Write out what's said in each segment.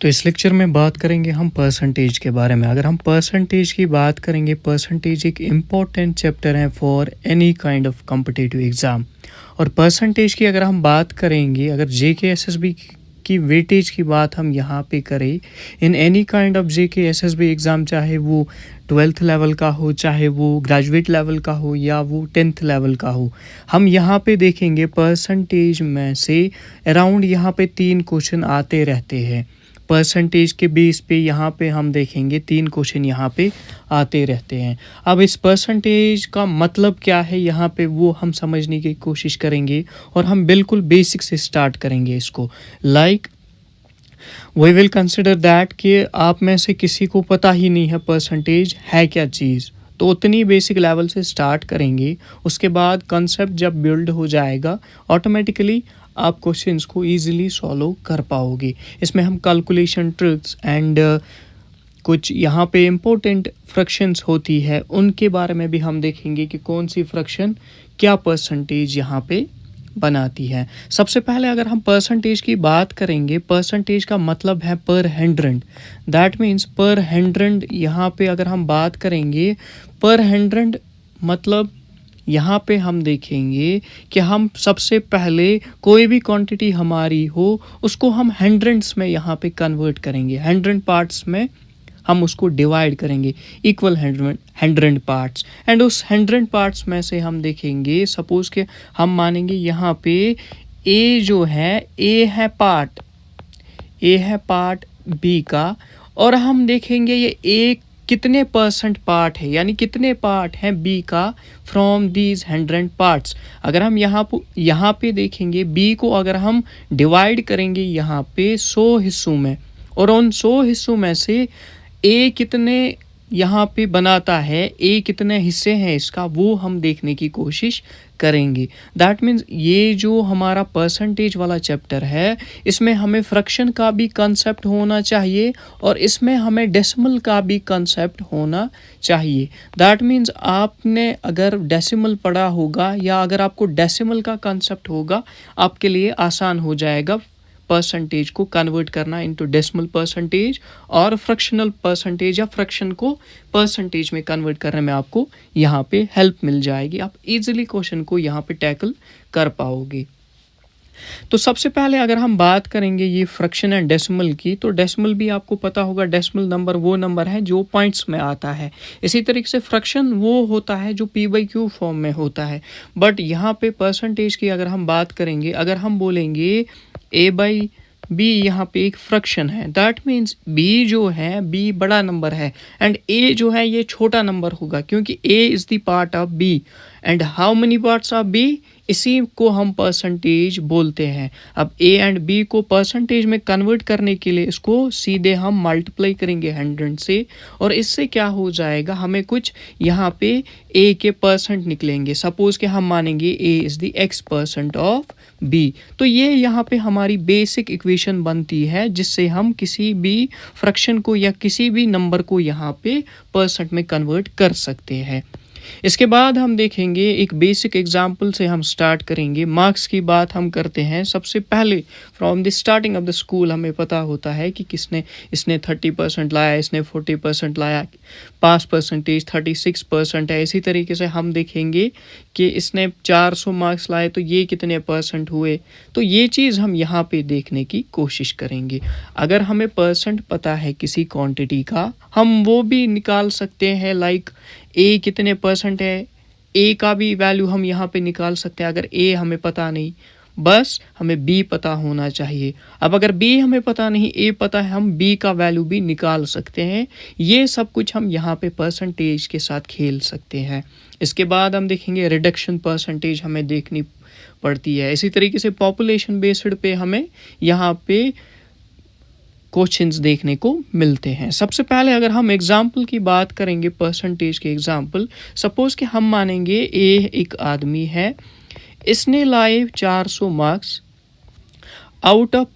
तो इस लेक्चर में बात करेंगे हम परसेंटेज के बारे में। अगर हम परसेंटेज की बात करेंगे, परसेंटेज एक इम्पॉर्टेंट चैप्टर है for any kind of competitive exam. और परसेंटेज की अगर हम बात करेंगे, अगर जेके एसएसबी की वेटेज की बात हम यहाँ पे करें, in any kind of JK SSB exam, चाहे वो 12th लेवल का हो, चाहे वो ग्रेजुएट लेवल का हो या वो 10th लेवल का हो, हम यहाँ पे देखेंगे परसेंटेज में से अराउंड यहाँ पे 3 क्वेश्चन आते रहते हैं। परसेंटेज के बेस पे यहाँ पे हम देखेंगे 3 क्वेश्चन यहाँ पे आते रहते हैं। अब इस परसेंटेज का मतलब क्या है यहाँ पे, वो हम समझने की कोशिश करेंगे और हम बिल्कुल बेसिक से स्टार्ट करेंगे इसको। वी विल कंसिडर दैट कि आप में से किसी को पता ही नहीं है परसेंटेज है क्या चीज़, तो उतनी बेसिक लेवल से स्टार्ट करेंगे। उसके बाद कंसेप्ट जब बिल्ड हो जाएगा, ऑटोमेटिकली आप क्वेश्चंस को इजीली सॉल्व कर पाओगे। इसमें हम कैलकुलेशन ट्रिक्स एंड कुछ यहाँ पे इम्पोर्टेंट फ्रैक्शंस होती है, उनके बारे में भी हम देखेंगे कि कौन सी फ्रैक्शन क्या परसेंटेज यहाँ पे बनाती है। सबसे पहले अगर हम परसेंटेज की बात करेंगे, परसेंटेज का मतलब है पर हंड्रेड। दैट मीन्स पर हंड्रेड यहाँ पे अगर हम बात करेंगे, पर हंड्रेड मतलब यहाँ पे हम देखेंगे कि हम सबसे पहले कोई भी क्वांटिटी हमारी हो उसको हम हंड्रेड्स में यहाँ पे कन्वर्ट करेंगे, 100 पार्ट्स में हम उसको डिवाइड करेंगे, इक्वल 100 पार्ट्स। एंड उस 100 पार्ट्स में से हम देखेंगे, सपोज के हम मानेंगे यहाँ पे ए जो है, ए है पार्ट बी का, और हम देखेंगे ये ए कितने परसेंट पार्ट है, यानी कितने पार्ट हैं बी का फ्रॉम दीज 100 पार्ट्स। अगर हम यहाँ पे देखेंगे, बी को अगर हम डिवाइड करेंगे यहाँ पे 100 हिस्सों में, और उन 100 हिस्सों में से ए कितने यहाँ पे बनाता है, ए कितने हिस्से हैं इसका, वो हम देखने की कोशिश करेंगे। दैट मीन्स ये जो हमारा परसेंटेज वाला चैप्टर है, इसमें हमें फ्रैक्शन का भी कंसेप्ट होना चाहिए और इसमें हमें डेसिमल का भी कंसेप्ट होना चाहिए। दैट मीन्स आपने अगर डेसिमल पढ़ा होगा या अगर आपको डेसिमल का कंसेप्ट होगा, आपके लिए आसान हो जाएगा परसेंटेज को कन्वर्ट करना इनटू डेसिमल परसेंटेज, और फ्रैक्शनल परसेंटेज या फ्रैक्शन को परसेंटेज में कन्वर्ट करने में आपको यहाँ पे हेल्प मिल जाएगी। आप इजीली क्वेश्चन को यहाँ पे टैकल कर पाओगे। तो सबसे पहले अगर हम बात करेंगे ये फ्रैक्शन एंड डेसिमल की, तो डेसिमल भी आपको पता होगा, डेसिमल नंबर वो नंबर है जो पॉइंट्स में आता है। इसी तरीके से फ्रैक्शन वो होता है जो p/q फॉर्म में होता है। बट यहाँ पे परसेंटेज की अगर हम बात करेंगे, अगर हम बोलेंगे a/b यहाँ पे एक फ्रैक्शन है, दैट मीन्स b जो है, b बड़ा नंबर है एंड a जो है ये छोटा नंबर होगा, क्योंकि a is the part of b and how many parts of b, इसी को हम परसेंटेज बोलते हैं। अब a एंड b को परसेंटेज में कन्वर्ट करने के लिए इसको सीधे हम मल्टीप्लाई करेंगे 100 से, और इससे क्या हो जाएगा, हमें कुछ यहाँ पे a के परसेंट निकलेंगे। सपोज कि हम मानेंगे a is the x% of b, तो ये यहाँ पे हमारी बेसिक इक्वेशन बनती है जिससे हम किसी भी फ्रैक्शन को या किसी भी नंबर को यहाँ पे परसेंट में कन्वर्ट कर सकते हैं। इसके बाद हम देखेंगे एक बेसिक एग्जाम्पल से हम स्टार्ट करेंगे। मार्क्स की बात हम करते हैं। सबसे पहले from the starting of the school हमें पता होता है कि इसने 30% लाया, इसने 40% लाया, पास परसेंटेज 36% है। इसी तरीके से हम देखेंगे कि इसने 400 मार्क्स लाए तो ये कितने परसेंट हुए, तो ये चीज़ हम यहाँ पे देखने की कोशिश करेंगे। अगर हमें परसेंट पता है किसी क्वांटिटी का, हम वो भी निकाल सकते हैं, लाइक ए कितने परसेंट है, ए का भी वैल्यू हम यहाँ पे निकाल सकते हैं। अगर ए हमें पता नहीं, बस हमें बी पता होना चाहिए। अब अगर बी हमें पता नहीं, ए पता है, हम बी का वैल्यू भी निकाल सकते हैं। ये सब कुछ हम यहाँ पे परसेंटेज के साथ खेल सकते हैं। इसके बाद हम देखेंगे रिडक्शन परसेंटेज हमें देखनी पड़ती है। इसी तरीके से पॉपुलेशन बेस्ड पे हमें यहाँ पे क्वेश्चंस देखने को मिलते हैं। सबसे पहले अगर हम एग्जाम्पल की बात करेंगे, परसेंटेज के एग्जाम्पल, सपोज कि हम मानेंगे ए एक आदमी है, इसने लाए 400 मार्क्स आउट ऑफ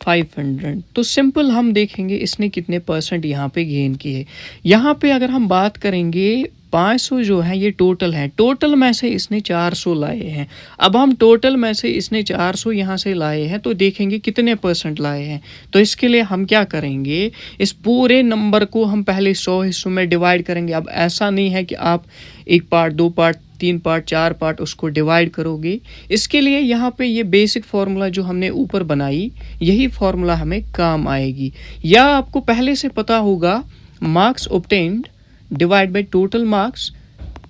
500, तो सिंपल हम देखेंगे इसने कितने परसेंट यहाँ पे गेन किए। यहाँ पे अगर हम बात करेंगे 500 जो है ये टोटल है, टोटल में से इसने 400 लाए हैं। अब हम टोटल में से इसने 400 यहाँ से लाए हैं तो देखेंगे कितने परसेंट लाए हैं। तो इसके लिए हम क्या करेंगे, इस पूरे नंबर को हम पहले 100 हिस्सों में डिवाइड करेंगे। अब ऐसा नहीं है कि आप 1 पार्ट 2 पार्ट 3 पार्ट 4 पार्ट उसको डिवाइड करोगे। इसके लिए यहाँ पे ये बेसिक फार्मूला जो हमने ऊपर बनाई, यही फार्मूला हमें काम आएगी। या आपको पहले से पता होगा marks obtained divide by total marks,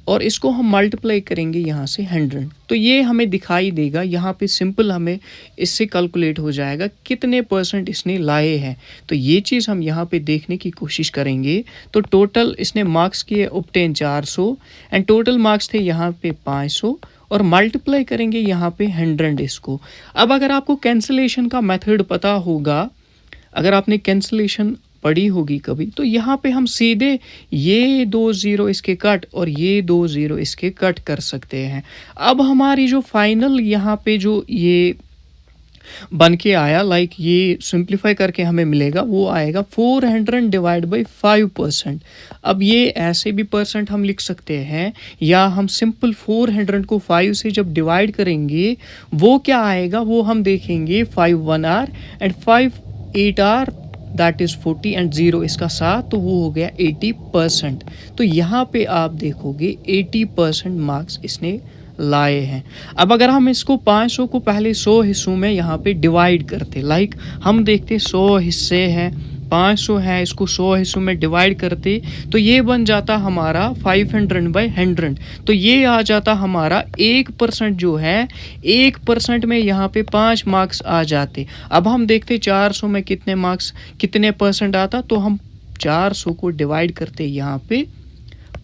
और इसको हम मल्टीप्लाई करेंगे यहाँ से 100, तो ये हमें दिखाई देगा। यहाँ पे सिंपल हमें इससे कैलकुलेट हो जाएगा कितने परसेंट इसने लाए हैं। तो ये चीज़ हम यहाँ पे देखने की कोशिश करेंगे। तो टोटल इसने मार्क्स किए ऑब्टेन 400 एंड टोटल मार्क्स थे यहाँ पे 500, और मल्टीप्लाई करेंगे यहाँ पे 100 इसको। अब अगर आपको कैंसिलेशन का मेथड पता होगा, अगर आपने कैंसिलेशन पढ़ी होगी कभी, तो यहाँ पे हम सीधे ये 2 0 इसके कट और ये 2 0 इसके कट कर सकते हैं। अब हमारी जो फाइनल यहाँ पे जो ये बन के आया, लाइक ये सिंप्लीफाई करके हमें मिलेगा, वो आएगा 400 डिवाइड बाई 5%। अब ये ऐसे भी परसेंट हम लिख सकते हैं, या हम सिंपल 400 को 5 से जब डिवाइड करेंगे वो क्या आएगा वो हम देखेंगे। 5 1 R and 5 8 R, that is 40 and 0 इसका साथ, तो वो हो गया 80%। तो यहाँ पे आप देखोगे 80% मार्क्स इसने लाए हैं। अब अगर हम इसको 500 को पहले 100 हिस्सों में यहाँ पे डिवाइड करते, लाइक हम देखते 100 हिस्से हैं, 500 है, इसको 100 हिस्सों में डिवाइड करते तो ये बन जाता हमारा 500 बाई 100। तो ये आ जाता हमारा 1% जो है, 1% में यहाँ पे 5 मार्क्स आ जाते। अब हम देखते 400 में कितने मार्क्स कितने परसेंट आता, तो हम 400 को डिवाइड करते यहाँ पे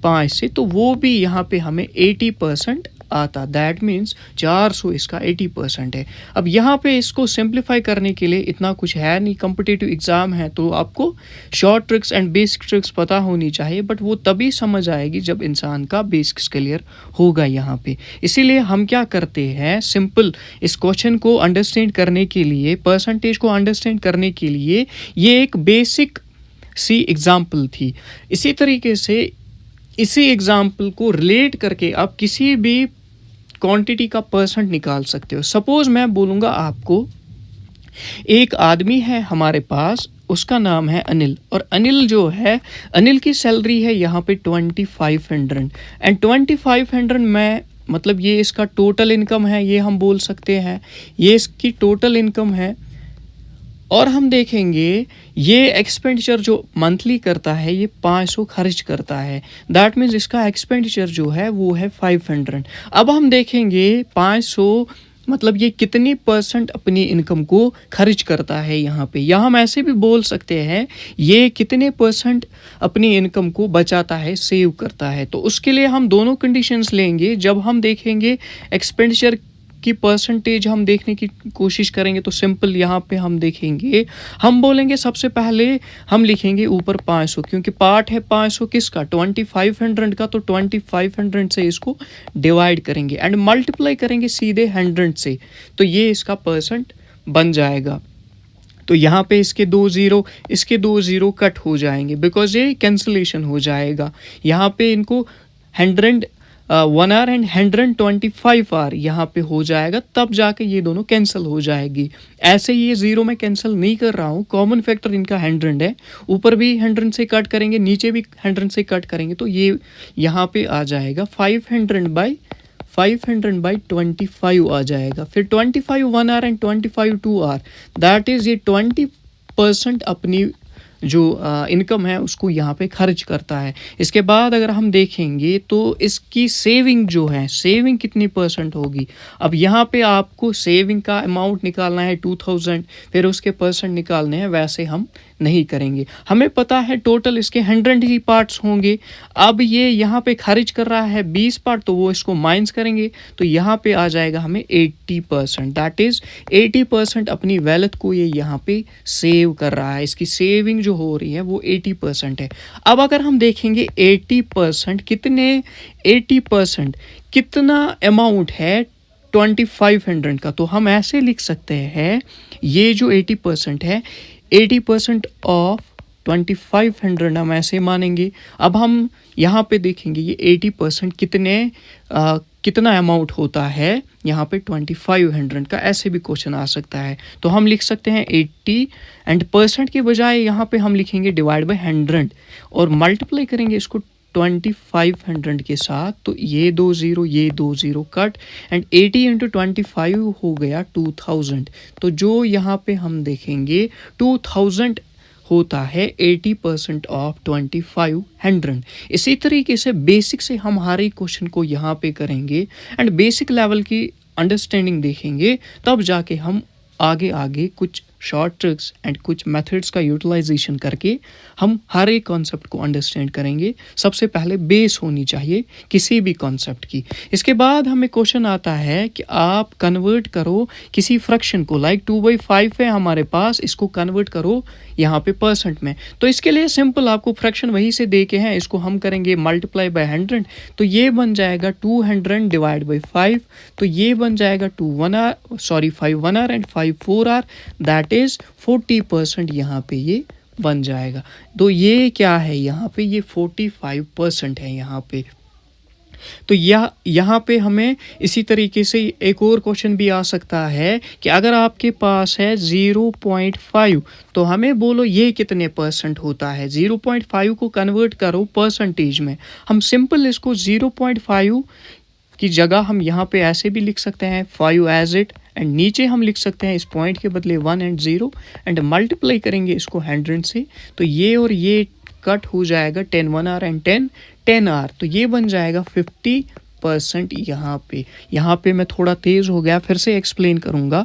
5 से, तो वो भी यहाँ पे हमें 80% आता। दैट मीन्स 400 इसका 80% है। अब यहाँ पे इसको सिंप्लीफाई करने के लिए इतना कुछ है नहीं, कॉम्पिटिटिव एग्ज़ाम है तो आपको short tricks and basic tricks पता होनी चाहिए, बट वो तभी समझ आएगी जब इंसान का बेसिक्स क्लियर होगा यहाँ पे। इसीलिए हम क्या करते हैं, सिंपल इस क्वेश्चन को अंडरस्टैंड करने के लिए, परसेंटेज को अंडरस्टैंड करने के लिए ये एक बेसिक सी एग्ज़ाम्पल थी। इसी तरीके से इसी एग्ज़ाम्पल को रिलेट करके आप किसी भी क्वांटिटी का परसेंट निकाल सकते हो। सपोज़ मैं बोलूँगा आपको, एक आदमी है हमारे पास, उसका नाम है अनिल, और अनिल जो है, अनिल की सैलरी है यहाँ पे 2500 एंड 2500 में मतलब ये इसका टोटल इनकम है, ये हम बोल सकते हैं ये इसकी टोटल इनकम है। और हम देखेंगे ये एक्सपेंडिचर जो मंथली करता है ये 500 खर्च करता है, दैट मीन्स इसका एक्सपेंडिचर जो है वो है 500। अब हम देखेंगे 500 मतलब ये कितनी परसेंट अपनी इनकम को खर्च करता है यहाँ पे, या हम ऐसे भी बोल सकते हैं ये कितने परसेंट अपनी इनकम को बचाता है, सेव करता है। तो उसके लिए हम दोनों कंडीशंस लेंगे। जब हम देखेंगे एक्सपेंडिचर की परसेंटेज हम देखने की कोशिश करेंगे, तो सिंपल यहाँ पे हम देखेंगे, हम बोलेंगे सबसे पहले हम लिखेंगे ऊपर 500, क्योंकि पार्ट है 500 किसका, 2500 का, तो 2500 से इसको डिवाइड करेंगे एंड मल्टीप्लाई करेंगे सीधे 100 से, तो ये इसका परसेंट बन जाएगा। तो यहाँ पे इसके 2 0 कट हो जाएंगे बिकॉज ये कैंसिलेशन हो जाएगा। यहाँ पे इनको 100 1 आर एंड 125 आर यहाँ पे हो जाएगा, तब जाके ये दोनों कैंसिल हो जाएगी। ऐसे ये 0 में कैंसिल नहीं कर रहा हूँ, कॉमन फैक्टर इनका 100 है, ऊपर भी 100 से कट करेंगे, नीचे भी 100 से कट करेंगे, तो ये यहाँ पे आ जाएगा 500 बाई 25 आ जाएगा। फिर 25 1 R and 25 2 R, that is ये 20% अपनी जो इनकम है उसको यहाँ पे खर्च करता है। इसके बाद अगर हम देखेंगे तो इसकी सेविंग जो है, सेविंग कितनी परसेंट होगी। अब यहाँ पे आपको सेविंग का अमाउंट निकालना है 2000, फिर उसके परसेंट निकालने हैं, वैसे हम नहीं करेंगे। हमें पता है टोटल इसके 100 ही पार्ट्स होंगे। अब ये यहाँ पे खर्च कर रहा है 20 पार्ट, तो वो इसको माइनस करेंगे, तो यहाँ पे आ जाएगा हमें 80%, दैट इज़ 80% अपनी वेल्थ को ये यहाँ पे सेव कर रहा है। इसकी सेविंग जो हो रही है वो 80% है। अब अगर हम देखेंगे 80% कितना अमाउंट है 2500 का, तो हम ऐसे लिख सकते हैं ये जो 80% है, 80% ऑफ 2500 हम ऐसे मानेंगे। अब हम यहाँ पे देखेंगे ये 80% कितना अमाउंट होता है यहाँ पे 2500 का, ऐसे भी क्वेश्चन आ सकता है। तो हम लिख सकते हैं 80 एंड परसेंट के बजाय यहाँ पे हम लिखेंगे डिवाइड बाय 100 और मल्टीप्लाई करेंगे इसको 2500 के साथ। तो ये 2 0 कट एंड 80 इंटू 25 हो गया 2000। तो जो यहाँ पे हम देखेंगे 2000 होता है 80% ऑफ 2500। इसी तरीके से बेसिक से हम हर एक क्वेश्चन को यहाँ पे करेंगे एंड बेसिक लेवल की अंडरस्टैंडिंग देखेंगे, तब जाके हम आगे आगे कुछ शॉर्ट ट्रिक्स एंड कुछ मेथड्स का यूटिलाइजेशन करके हम हर एक कॉन्सेप्ट को अंडरस्टैंड करेंगे। सबसे पहले बेस होनी चाहिए किसी भी कॉन्सेप्ट की। इसके बाद हमें क्वेश्चन आता है कि आप कन्वर्ट करो किसी फ्रैक्शन को, लाइक 2/5 है हमारे पास, इसको कन्वर्ट करो यहाँ पे परसेंट में। तो इसके लिए सिंपल आपको फ्रैक्शन वहीं से दे के हैं, इसको हम करेंगे मल्टीप्लाई बाय 100। तो ये बन जाएगा 200 डिवाइड बाई 5। तो ये बन जाएगा 5 1R and 5 4R, that is 40% यहाँ पे ये बन जाएगा। तो ये क्या है यहाँ पे, ये 45% है यहाँ पे। तो यहाँ पे हमें इसी तरीके से एक और क्वेश्चन भी आ सकता है कि अगर आपके पास है 0.5, तो हमें बोलो ये कितने परसेंट होता है। 0.5 को कन्वर्ट करो परसेंटेज में। हम सिंपल इसको 0.5 की जगह हम यहाँ पे ऐसे भी लिख सकते हैं 5 एज इट, एंड नीचे हम लिख सकते हैं इस पॉइंट के बदले 1 एंड 0 एंड मल्टीप्लाई करेंगे इसको 100 से। तो ये और ये कट हो जाएगा 10 1R एंड 10R। तो ये बन जाएगा 50% यहाँ पे मैं थोड़ा तेज़ हो गया, फिर से एक्सप्लेन करूँगा।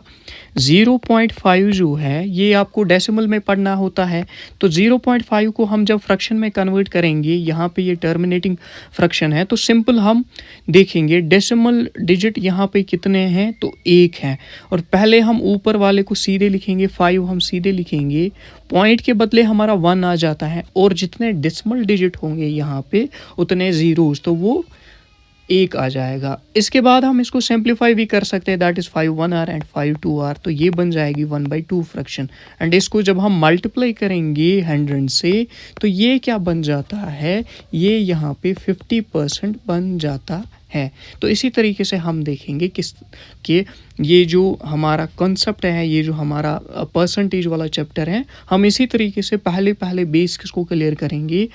0.5 जो है ये आपको डेसिमल में पढ़ना होता है। तो 0.5 को हम जब फ्रैक्शन में कन्वर्ट करेंगे, यहाँ पे ये टर्मिनेटिंग फ्रैक्शन है, तो सिंपल हम देखेंगे डेसिमल डिजिट यहाँ पे कितने हैं, तो 1 है। और पहले हम ऊपर वाले को सीधे लिखेंगे, 5 हम सीधे लिखेंगे, पॉइंट के बदले हमारा 1 आ जाता है और जितने डेसिमल डिजिट होंगे यहाँ पे उतने ज़ीरोज़, तो वो 1 आ जाएगा। इसके बाद हम इसको सिंप्लीफाई भी कर सकते हैं, that is 5 1R and 5 2R। तो ये बन जाएगी 1/2 फ्रैक्शन। एंड इसको जब हम मल्टीप्लाई करेंगे 100 से, तो ये क्या बन जाता है, ये यहाँ पे 50% बन जाता है। तो इसी तरीके से हम देखेंगे कि ये जो हमारा कॉन्सेप्ट है, ये जो हमारा परसेंटेज वाला चैप्टर है, हम इसी तरीके से पहले बेसिक्स को क्लियर करेंगे,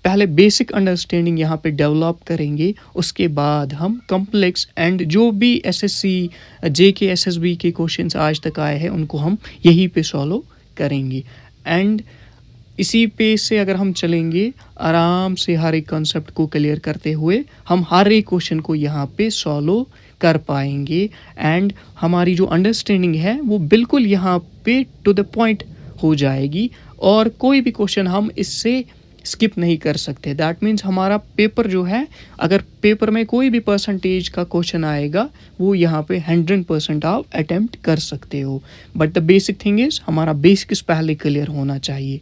पहले बेसिक अंडरस्टैंडिंग यहाँ पे डेवलप करेंगे। उसके बाद हम कॉम्प्लेक्स एंड जो भी एसएससी जेके एसएसबी के क्वेश्चंस आज तक आए हैं उनको हम यहीं पे सॉल्व करेंगे। एंड इसी पेज से अगर हम चलेंगे आराम से हर एक कॉन्सेप्ट को क्लियर करते हुए हम हर एक क्वेश्चन को यहाँ पे सॉल्व कर पाएंगे। एंड हमारी जो अंडरस्टैंडिंग है वो बिल्कुल यहाँ पे टू द पॉइंट हो जाएगी और कोई भी क्वेश्चन हम इससे स्किप नहीं कर सकते। दैट मीन्स हमारा पेपर जो है, अगर पेपर में कोई भी परसेंटेज का क्वेश्चन आएगा वो यहाँ पे 100% आप अटेम्प्ट कर सकते हो। But the basic thing is हमारा बेसिक्स पहले क्लियर होना चाहिए।